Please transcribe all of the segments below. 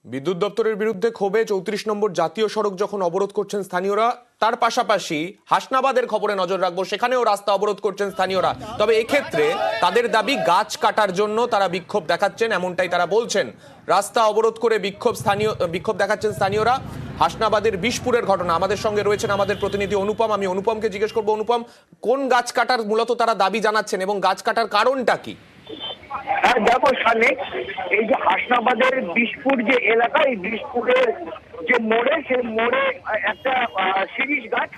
বিদ্যুৎ দপ্তরের বিরুদ্ধে ক্ষোভে 34 নম্বর জাতীয় সড়ক যখন অবরোধ করছেন স্থানীয়রা, তার পাশাপাশি হাসনাবাদের খবরে নজর রাখবো, সেখানেও রাস্তা অবরোধ করছেন স্থানীয়রা। তবে এক্ষেত্রে তাদের দাবি গাছ কাটার জন্য তারা বিক্ষোভ দেখাচ্ছেন, এমনটাই তারা বলছেন। রাস্তা অবরোধ করে বিক্ষোভ দেখাচ্ছেন স্থানীয়রা। হাসনাবাদের বিশপুরের ঘটনা, আমাদের সঙ্গে রয়েছেন আমাদের প্রতিনিধি অনুপম। আমি অনুপমকে জিজ্ঞেস করবো, অনুপম, কোন গাছ কাটার মূলত তারা দাবি জানাচ্ছেন এবং গাছ কাটার কারণটা কি? হ্যাঁ দেখো সামনে এই যে হাসনাবাদের বিশপুর যে এলাকা, এই বিশপুরের যে মোড়ে, সেই মোড়ে একটা শিরীষ গাছ,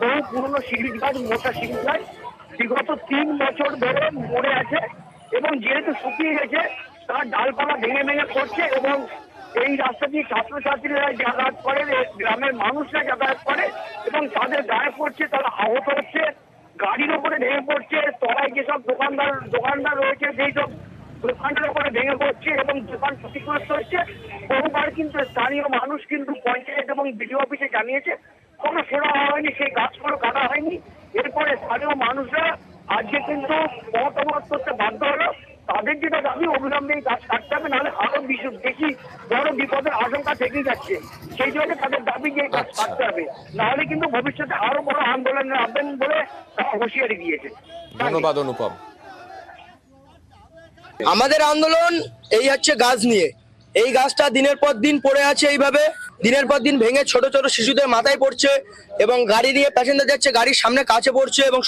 বহু পুরনো শিরীষ গাছ, মোটা শিরীষ গাছ বিগত 3 বছর ধরে মরে আছে এবং যেহেতু শুকিয়ে গেছে তার ডালপালা ভেঙে ভেঙে পড়ছে এবং এই রাস্তা দিয়ে ছাত্রছাত্রীরা যাতায়াত করে, গ্রামের মানুষরা যাতায়াত করে এবং তাদের গায়ে পড়ছে, তারা আহত হচ্ছে, গাড়ির উপরে ভেঙে পড়ছে, তলায় যেসব দোকানদার রয়েছে সেই সব দোকানটার উপরে ভেঙে পড়ছে এবং দোকান ক্ষতিগ্রস্ত হচ্ছে। বহুবার কিন্তু স্থানীয় মানুষ কিন্তু পঞ্চায়েত এবং বিডিও অফিসে জানিয়েছে, কোনো সেবা হয়নি, সেই গাছগুলো কাটা হয়নি। এরপরে স্থানীয় মানুষরা আজকে কিন্তু মতামত করতে বাধ্য হলো। তাদের যেটা দাবি, অবিলম্বে এই গাছ কাটতে হবে, নাহলে আরো বেশি বড় বিপদের আশঙ্কা থেকেই যাচ্ছে। সেই জন্য তাদের দাবি যে গাছ কাটতে হবে, নাহলে কিন্তু ভবিষ্যতে আরো বড় আন্দোলনের আহ্বান বলে তারা হুঁশিয়ারি দিয়েছে। ধন্যবাদ অনুপম। আমাদের আন্দোলন এই হচ্ছে গাছ নিয়ে। এই গাছটা দিনের পর দিন পড়ে আছে, এইভাবে দিনের পর দিন ভেঙে ছোট ছোট শিশুদের মাথায় পড়ছে এবং গাড়ি নিয়ে প্যাসেঞ্জার যাচ্ছে, গাড়ির সামনে কাছে পড়ছে এবং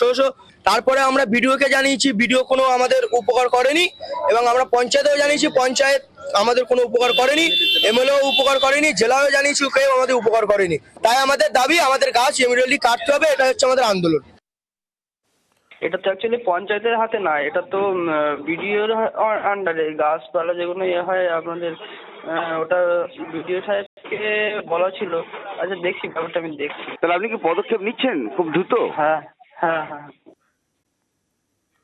তারপরে আমরা বিডিওকে জানিয়েছি, বিডিও কোনো আমাদের উপকার করেনি এবং আমরা পঞ্চায়েতেও জানিয়েছি, পঞ্চায়েত আমাদের কোনো উপকার করেনি, এমএলএও উপকার করেনি, জেলাও জানিয়েছি, কেউ আমাদের উপকার করেনি। তাই আমাদের দাবি, আমাদের গাছ ইমিডিয়েটলি কাটতে হবে। এটা হচ্ছে আমাদের আন্দোলন। এটা তো অ্যাকচুয়ালি পঞ্চায়েতের হাতে না, এটা তো বিডিওর আন্ডারে। গাছপালা যেগুলো হয় আপনাদের, ওটা বিডিও সাহেবকে বলা ছিল। আচ্ছা দেখছি, ব্যাপারটা আমি দেখছি। তাহলে আপনি কি পদক্ষেপ নিচ্ছেন খুব দ্রুত? হ্যাঁ হ্যাঁ হ্যাঁ।